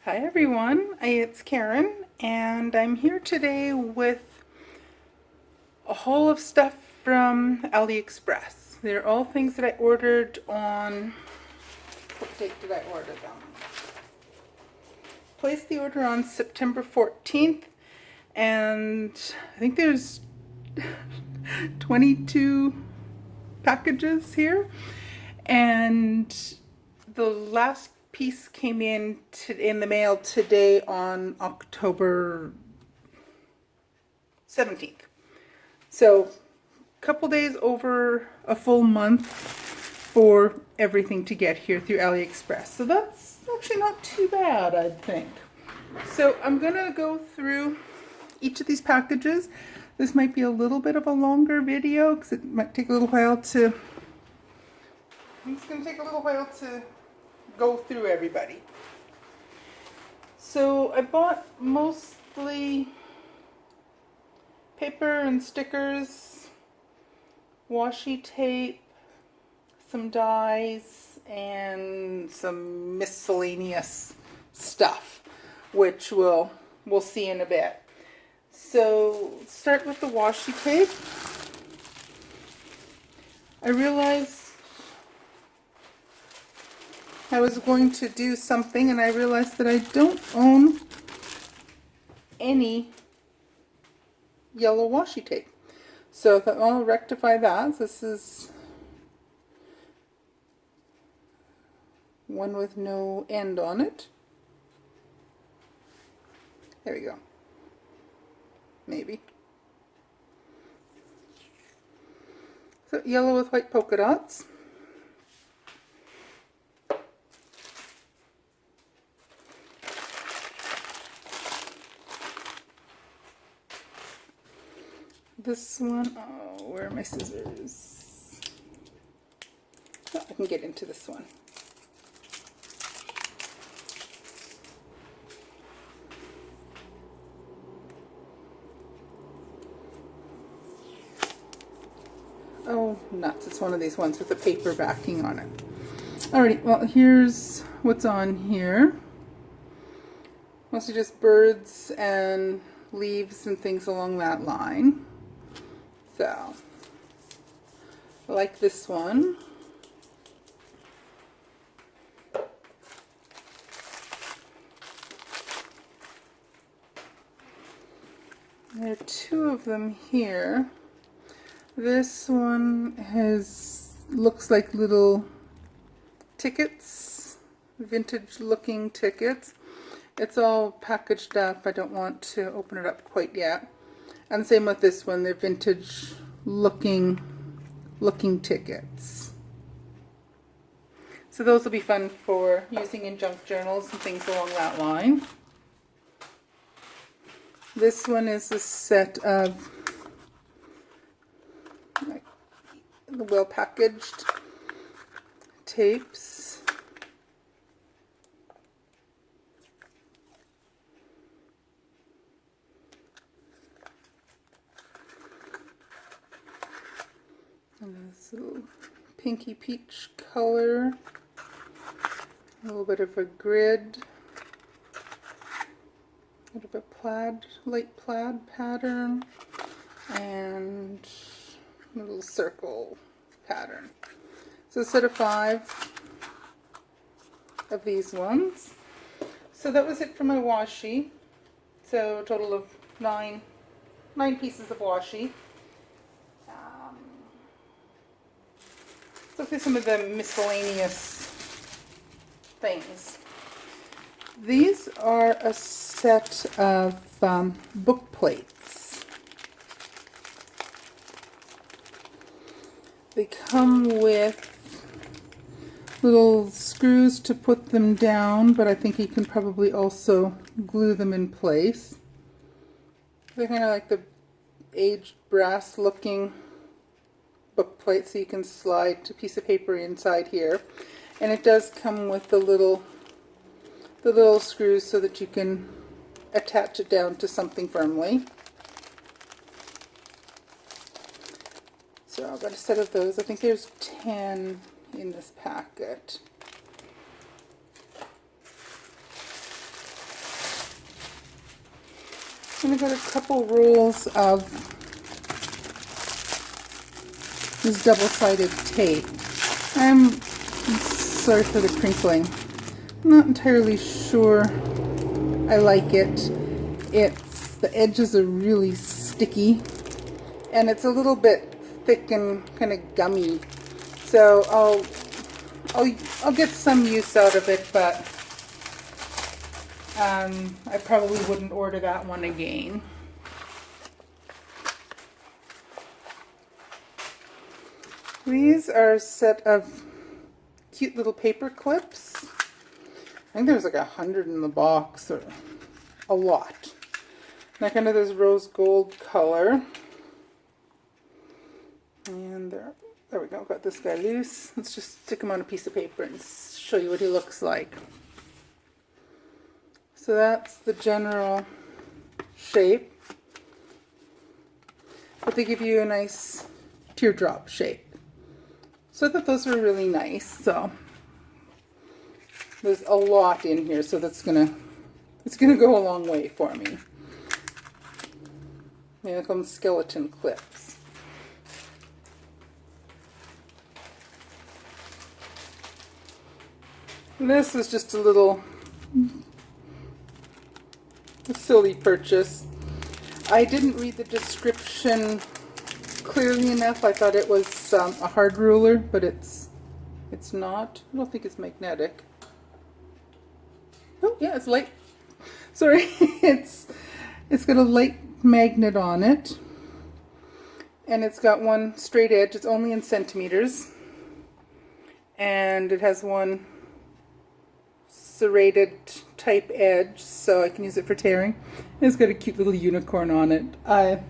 Hi everyone, it's Karen and I'm here today with a haul of stuff from AliExpress. They're all things that I ordered on, what date did I order them? Placed the order on September 14th and I think there's 22 packages here, and the last piece came in the mail today on October 17th. So a couple days over a full month for everything to get here through AliExpress. So that's actually not too bad, I think. So I'm gonna go through each of these packages. This might be a little bit of a longer video because it might take a little while to, it's going to take a little while to go through everybody. So I bought mostly paper and stickers, washi tape, some dies, and some miscellaneous stuff, which we'll see in a bit. So start with the washi tape. I realized I was going to do something and I realized that I don't own any yellow washi tape. So I thought, well, I'll rectify that. This is one with no end on it. There we go. Maybe. So yellow with white polka dots. This one, oh, where are my scissors? Oh, I can get into this one. Oh, nuts. It's one of these ones with the paper backing on it. Alrighty, well, here's what's on here. Mostly just birds and leaves and things along that line. So, I like this one. There are two of them here. This one looks like little tickets, vintage looking tickets. It's all packaged up. I don't want to open it up quite yet. And same with this one, they're vintage looking tickets. So those will be fun for using in junk journals and things along that line. This one is a set of well packaged tapes. And this little pinky peach color, a little bit of a grid, a bit of a plaid, light plaid pattern, and a little circle pattern. So a set of 5 of these ones. So that was it for my washi. So a total of 9 pieces of washi. Look at some of the miscellaneous things. These are a set of book plates. They come with little screws to put them down, but I think you can probably also glue them in place. They're kind of like the aged brass looking book plate, so you can slide a piece of paper inside here. And it does come with the little screws so that you can attach it down to something firmly. So I've got a set of those. I think there's 10 in this packet. And I got a couple rolls of this double-sided tape. I'm sorry for the crinkling. I'm not entirely sure I like it. The edges are really sticky, and it's a little bit thick and kind of gummy. So I'll get some use out of it, but I probably wouldn't order that one again. These are a set of cute little paper clips. I think there's like 100 in the box, or a lot. They're kind of this rose gold color. And there we go, got this guy loose. Let's just stick him on a piece of paper and show you what he looks like. So that's the general shape. But they give you a nice teardrop shape. So I thought those were really nice. So there's a lot in here, so it's gonna go a long way for me. They call them skeleton clips. This was just a silly purchase. I didn't read the description clearly enough. I thought it was a hard ruler, but it's not. I don't think it's magnetic. Oh yeah, it's light. Sorry, it's got a light magnet on it, and it's got one straight edge. It's only in centimeters, and it has one serrated type edge, so I can use it for tearing. And it's got a cute little unicorn on it. I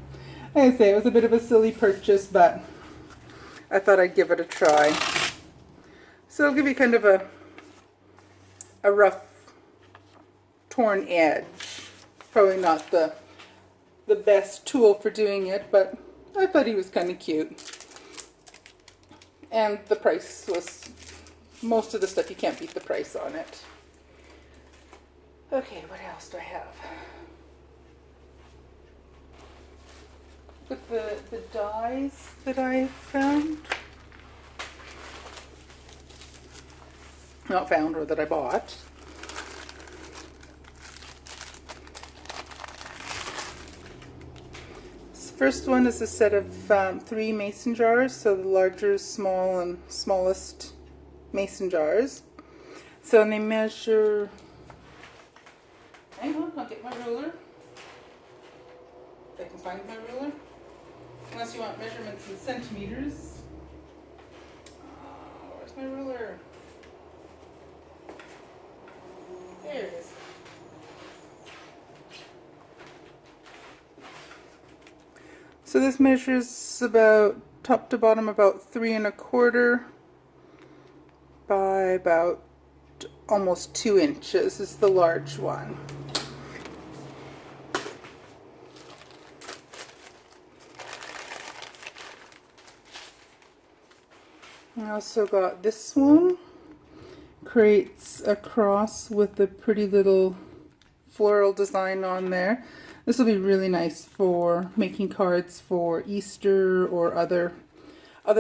say it was a bit of a silly purchase, but I thought I'd give it a try. So it'll give you kind of a rough, torn edge. Probably not the best tool for doing it, but I thought he was kind of cute. And the price was, most of the stuff, you can't beat the price on it. Okay, what else do I have? With the dies that I found. Not found, or that I bought. First one is a set of 3 mason jars, so the larger, small, and smallest mason jars. So they measure, hang on, I'll get my ruler. If I can find my ruler. Unless you want measurements in centimeters. Where's my ruler? There it is. So this measures about top to bottom about 3 1/4 by about almost 2 inches. This is the large one. I also got this one. Creates a cross with a pretty little floral design on there. This will be really nice for making cards for Easter or other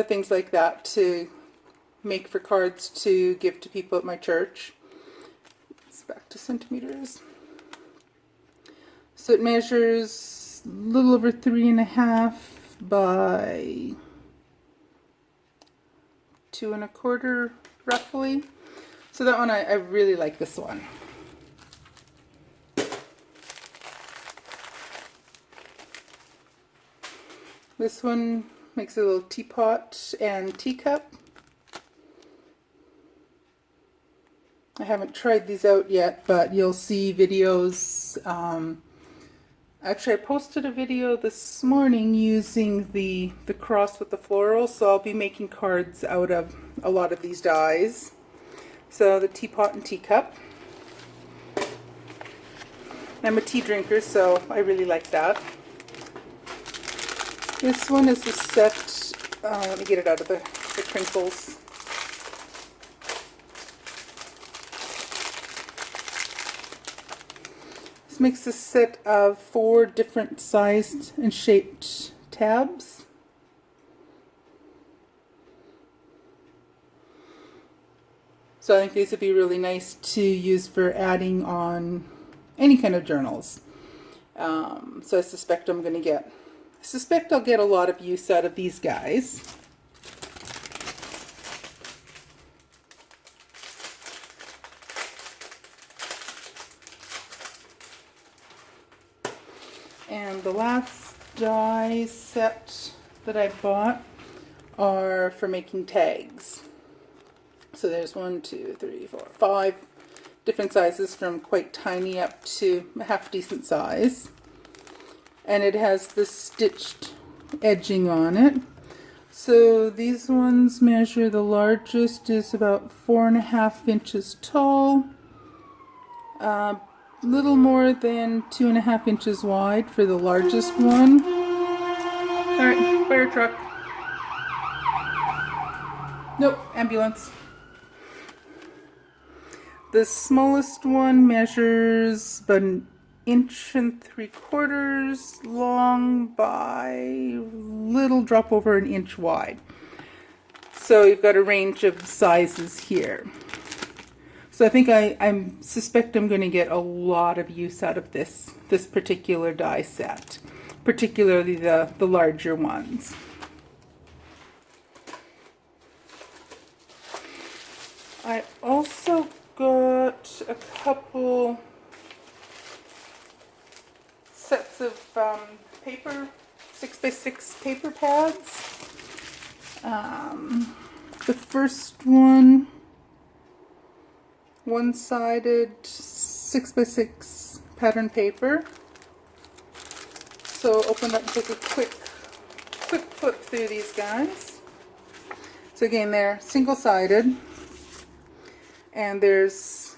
things like that, to make for cards to give to people at my church. It's back to centimeters. So it measures a little over 3 1/2 by 2 1/4 roughly. So that one, I really like this one. This one makes a little teapot and teacup. I haven't tried these out yet, but you'll see videos. Actually, I posted a video this morning using the cross with the floral, so I'll be making cards out of a lot of these dies. So the teapot and teacup. I'm a tea drinker, so I really like that. This one is a set, let me get it out of the crinkles. This makes a set of 4 different sized and shaped tabs. So I think these would be really nice to use for adding on any kind of journals. So I suspect I'll get a lot of use out of these guys. And the last die set that I bought are for making tags. So there's 1, 2, 3, 4, 5 different sizes from quite tiny up to a half decent size. And it has the stitched edging on it. So these ones measure, the largest is about 4.5 inches tall. Little more than 2.5 inches wide for the largest one. Alright, fire truck. Nope, ambulance. The smallest one measures about 1 3/4 inches long by little drop over 1 inch wide. So you've got a range of sizes here. So I think I suspect I'm going to get a lot of use out of this particular die set, particularly the larger ones. I also got a couple sets of paper, 6x6 paper pads. The first one, one-sided 6x6 pattern paper. So open up and take a quick flip through these guys. So again, they're single-sided, and there's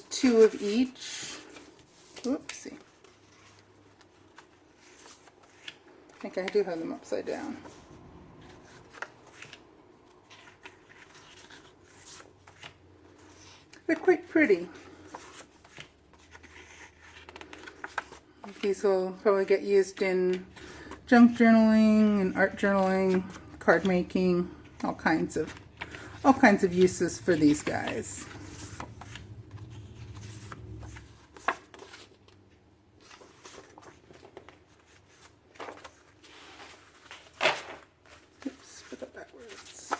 2 of each. Whoopsie. I think I do have them upside down. They're quite pretty. These will probably get used in junk journaling and art journaling, card making, all kinds of uses for these guys. Oops, put that backwards.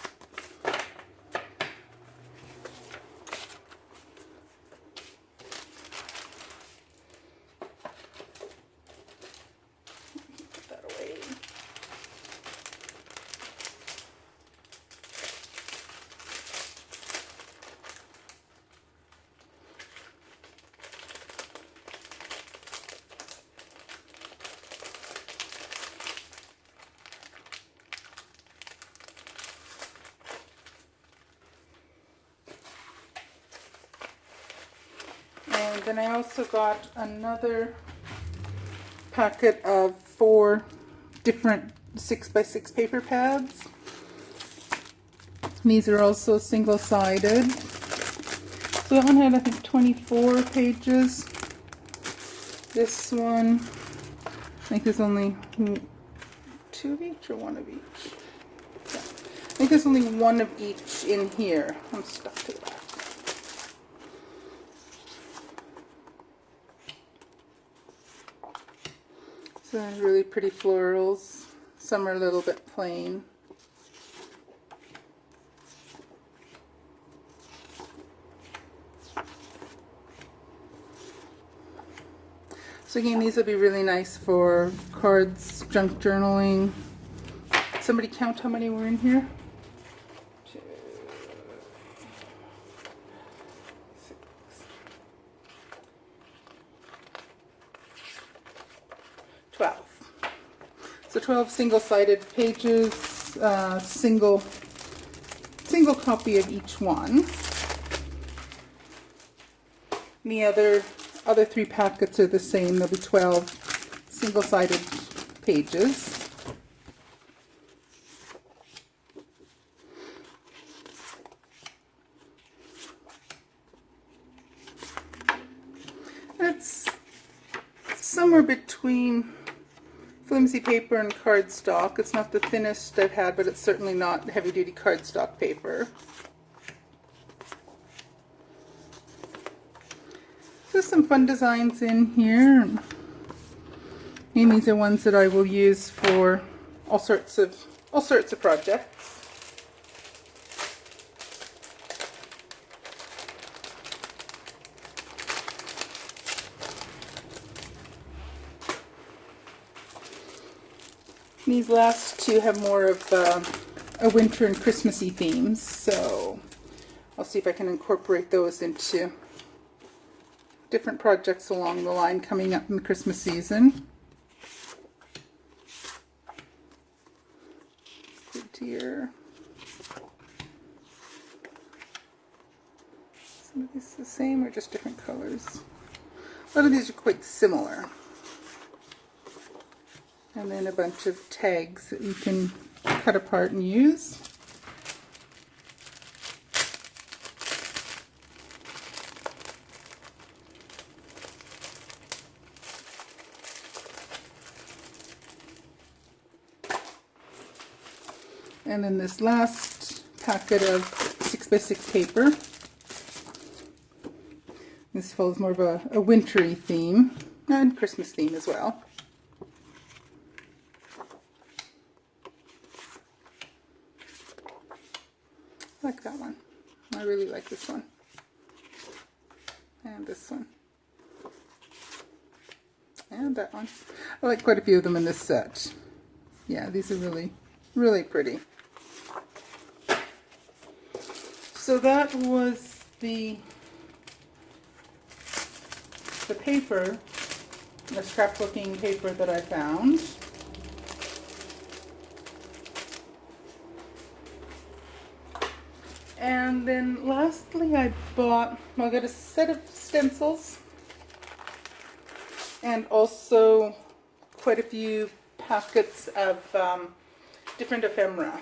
Put that away. And then I also got another packet of 4 different 6x6 paper pads. These are also single-sided. So that one had, I think, 24 pages. This one, I think there's only 2 of each or 1 of each. Yeah. I think there's only 1 of each in here. I'm stuck to the back. So really pretty florals. Some are a little bit plain. So again, these will be really nice for cards, junk journaling. Somebody count how many were in here? 2, 6. So 12 single-sided pages, single copy of each one. And the other 3 packets are the same. There'll be 12 single-sided pages. somewhere between flimsy paper and cardstock. It's not the thinnest I've had, but it's certainly not heavy-duty cardstock paper. There's some fun designs in here. And these are ones that I will use for all sorts of projects. These last two have more of a winter and Christmassy themes, so I'll see if I can incorporate those into different projects along the line coming up in the Christmas season. Oh dear. Some of these the same or just different colors? A lot of these are quite similar. And then a bunch of tags that you can cut apart and use. And then this last packet of 6x6 paper. This follows more of a wintry theme and Christmas theme as well. I like that one. I really like this one. And this one. And that one. I like quite a few of them in this set. Yeah, these are really, really pretty. So that was the paper, the scrapbooking paper that I found. And then lastly I got a set of stencils and also quite a few packets of different ephemera.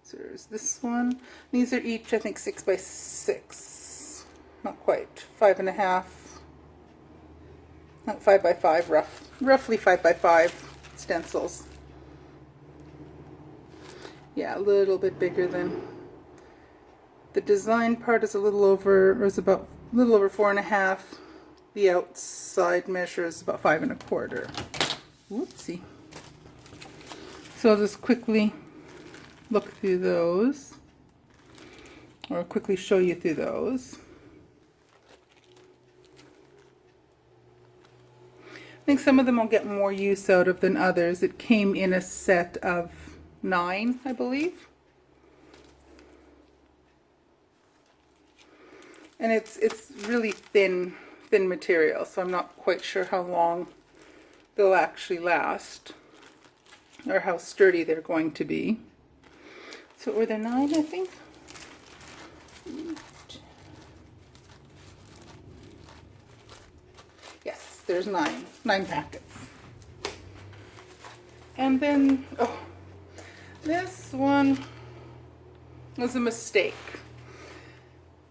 So there's this one. These are each, I think, 6x6. Not quite. 5.5. Not 5x5, roughly 5x5 stencils. Yeah, a little bit bigger than the design part is a little over 4.5. The outside measure is about 5.25. Whoopsie. So I'll just quickly look through those, or quickly show you through those. I think some of them I'll get more use out of than others. It came in a set of 9, I believe. And it's really thin material, so I'm not quite sure how long they'll actually last or how sturdy they're going to be. So were there 9, I think? Yes, there's 9 packets. And then, oh, this one was a mistake.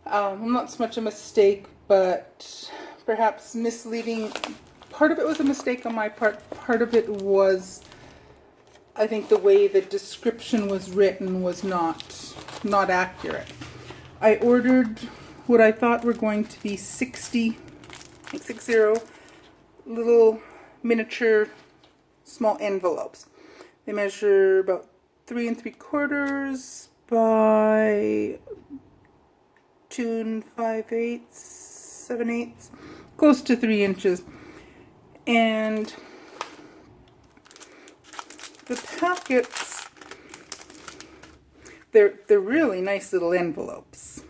Not so much a mistake, but perhaps misleading. Part of it was a mistake on my part. Part of it was, I think, the way the description was written was not accurate. I ordered what I thought were going to be 60 little miniature small envelopes. They measure about 3 3/4 by 2 5/8, 7/8, close to 3 inches. And the packets, they're really nice little envelopes.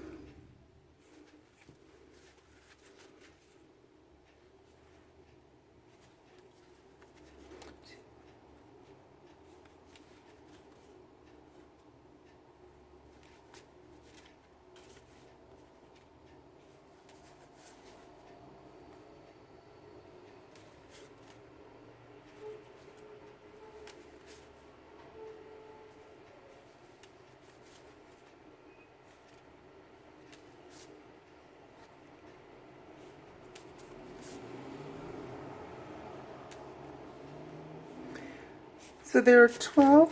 So there are 12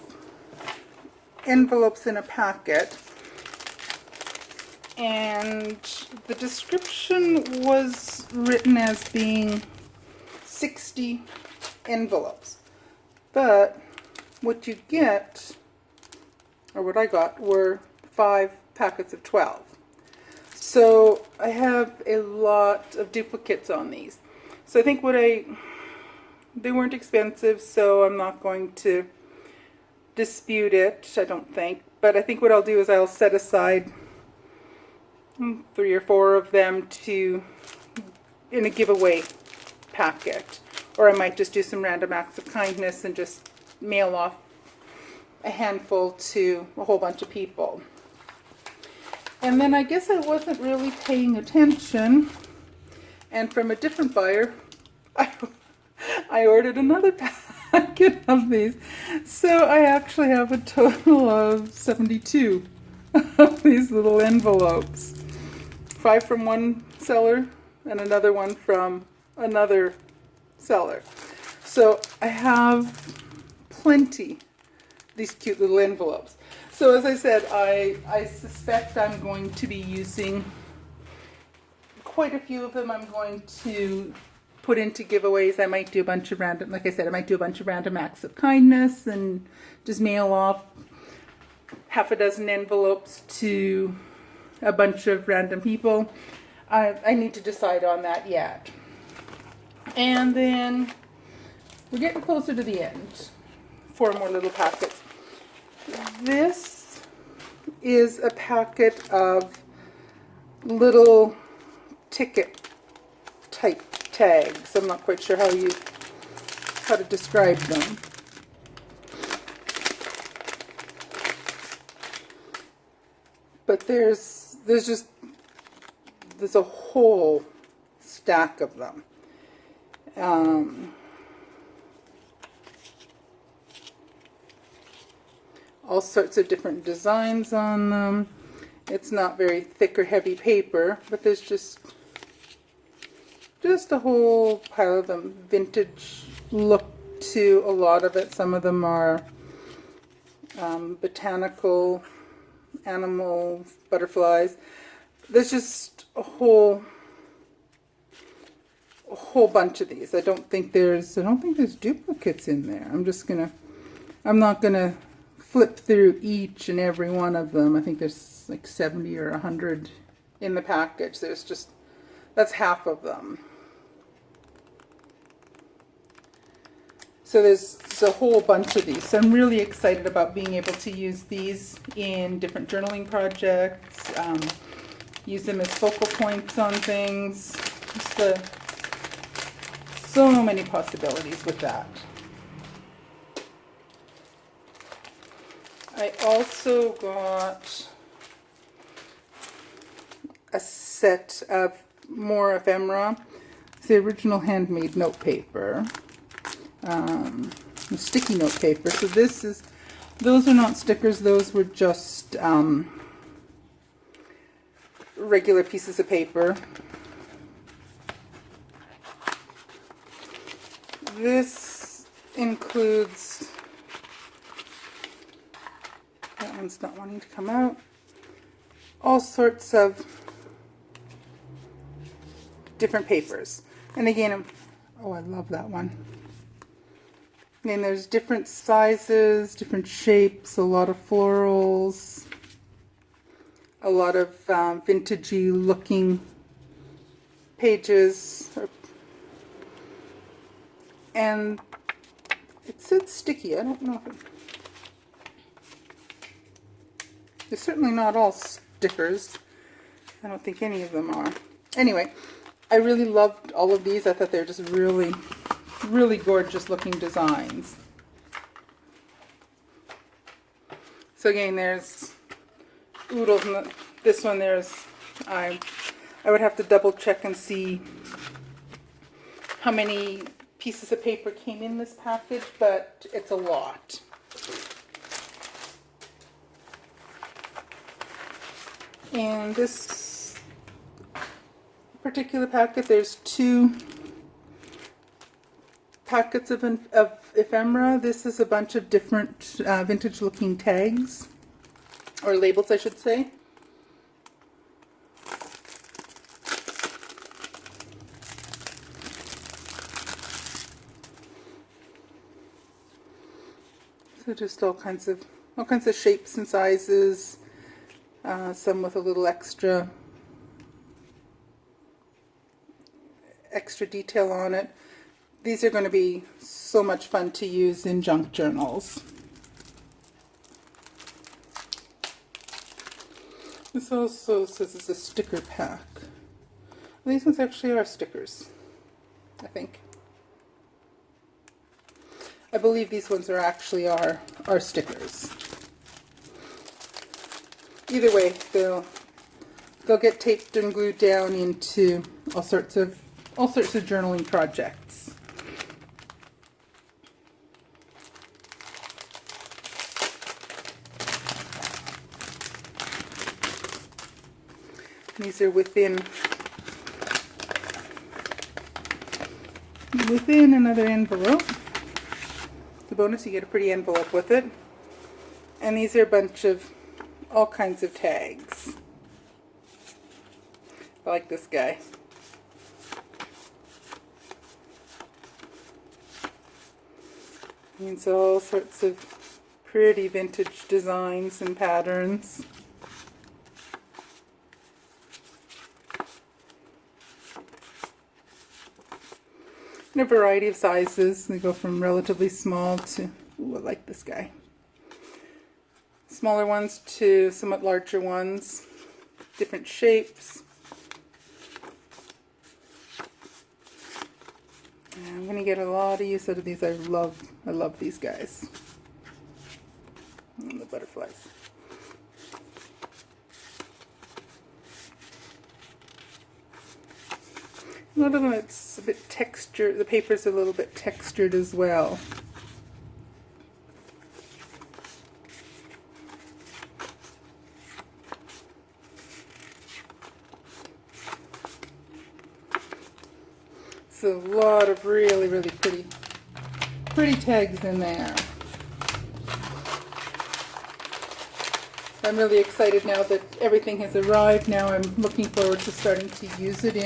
envelopes in a packet, and the description was written as being 60 envelopes. But what you get, or what I got, were 5 packets of 12. So I have a lot of duplicates on these. So I think they weren't expensive, so I'm not going to dispute it, I don't think. But I think what I'll do is I'll set aside 3 or 4 of them in a giveaway packet. Or I might just do some random acts of kindness and just mail off a handful to a whole bunch of people. And then I guess I wasn't really paying attention, and from a different buyer, I ordered another packet of these. So I actually have a total of 72 of these little envelopes. 5 from one seller and another one from another seller. So I have plenty of these cute little envelopes. So as I said, I suspect I'm going to be using quite a few of them. I'm going to put into giveaways. I might do a bunch of random, like I said, I might do a bunch of random acts of kindness and just mail off half a dozen envelopes to a bunch of random people. I need to decide on that yet. And then we're getting closer to the end. 4 more little packets. This is a packet of little ticket type tags. I'm not quite sure how to describe them. But there's a whole stack of them. All sorts of different designs on them. It's not very thick or heavy paper, but there's just a whole pile of them. Vintage look to a lot of it. Some of them are botanical, animal, butterflies. There's just a whole bunch of these. I don't think there's duplicates in there. I'm not gonna flip through each and every one of them. I think there's like 70 or 100 in the package. That's half of them. So there's a whole bunch of these. So I'm really excited about being able to use these in different journaling projects, use them as focal points on things. So many possibilities with that. I also got a set of more ephemera. It's the original handmade note paper, sticky note paper. So those are not stickers, those were just regular pieces of paper. This includes, that one's not wanting to come out, all sorts of different papers. And again, oh, I love that one. And there's different sizes, different shapes, a lot of florals, a lot of vintagey looking pages. And it said sticky. I don't know if they're certainly not all stickers. I don't think any of them are. Anyway, I really loved all of these. I thought they were just really, really gorgeous looking designs. So again, there's oodles. And this one, I would have to double check and see how many pieces of paper came in this package, but it's a lot. And this particular packet, there's 2 packets of ephemera. This is a bunch of different vintage looking tags, or labels I should say. So just all kinds of shapes and sizes, some with a little extra detail on it. These are going to be so much fun to use in junk journals. This also says it's a sticker pack. These ones actually are stickers, I think. I believe these ones are actually our stickers. Either way, they'll get taped and glued down into all sorts of journaling projects. These are within another envelope. The bonus, you get a pretty envelope with it. And these are a bunch of all kinds of tags. I like this guy. It's all sorts of pretty vintage designs and patterns. In a variety of sizes. They go from relatively small to, ooh, I like this guy. Smaller ones to somewhat larger ones. Different shapes. And I'm going to get a lot of use out of these. I love these guys. And the butterflies. A lot of them, it's a bit textured. The paper's a little bit textured as well. So a lot of really pretty tags in there. I'm really excited now that everything has arrived. Now I'm looking forward to starting to use it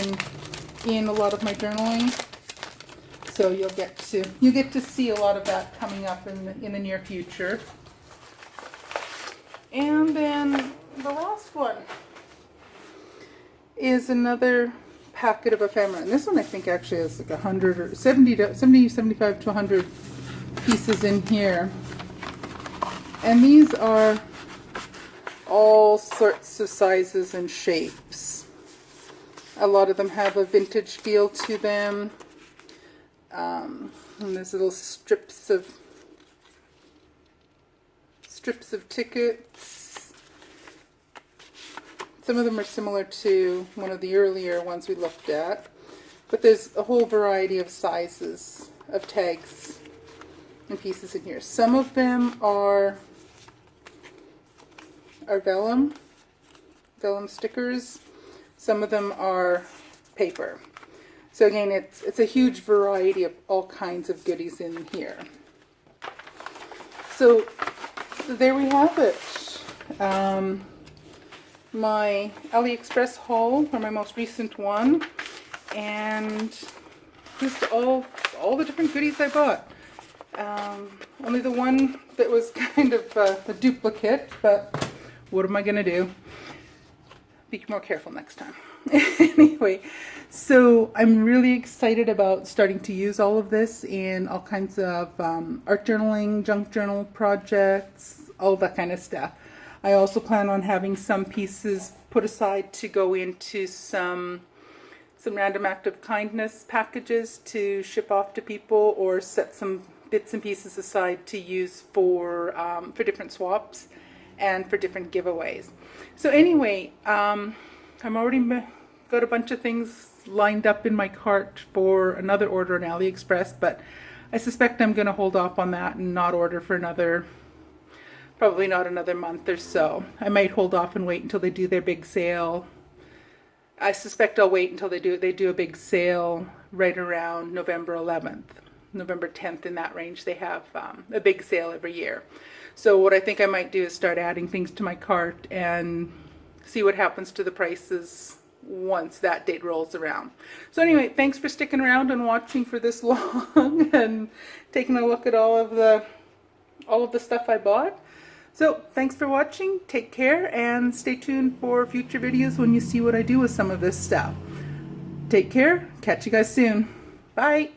in a lot of my journaling. So you get to see a lot of that coming up in the near future. And then the last one is another packet of ephemera. And this one I think actually has like 100 or 75 to 100 pieces in here. And these are all sorts of sizes and shapes. A lot of them have a vintage feel to them. And there's little strips of tickets. Some of them are similar to one of the earlier ones we looked at. But there's a whole variety of sizes of tags and pieces in here. Some of them are vellum stickers. Some of them are paper. So again, it's a huge variety of all kinds of goodies in here. So there we have it. My AliExpress haul, or my most recent one, and just all the different goodies I bought. Only the one that was kind of a duplicate, but what am I going to do? Be more careful next time. Anyway, so I'm really excited about starting to use all of this in all kinds of art journaling, junk journal projects, all that kind of stuff. I also plan on having some pieces put aside to go into some random act of kindness packages to ship off to people, or set some bits and pieces aside to use for different swaps and for different giveaways. So anyway, I'm already got a bunch of things lined up in my cart for another order on AliExpress, but I suspect I'm going to hold off on that and not order for probably not another month or so. I might hold off and wait until they do their big sale. I suspect I'll wait until they do a big sale right around November 11th. November 10th, in that range. They have a big sale every year. So what I think I might do is start adding things to my cart and see what happens to the prices once that date rolls around. So anyway, thanks for sticking around and watching for this long and taking a look at all of the stuff I bought. So thanks for watching, take care, and stay tuned for future videos when you see what I do with some of this stuff. Take care, catch you guys soon. Bye.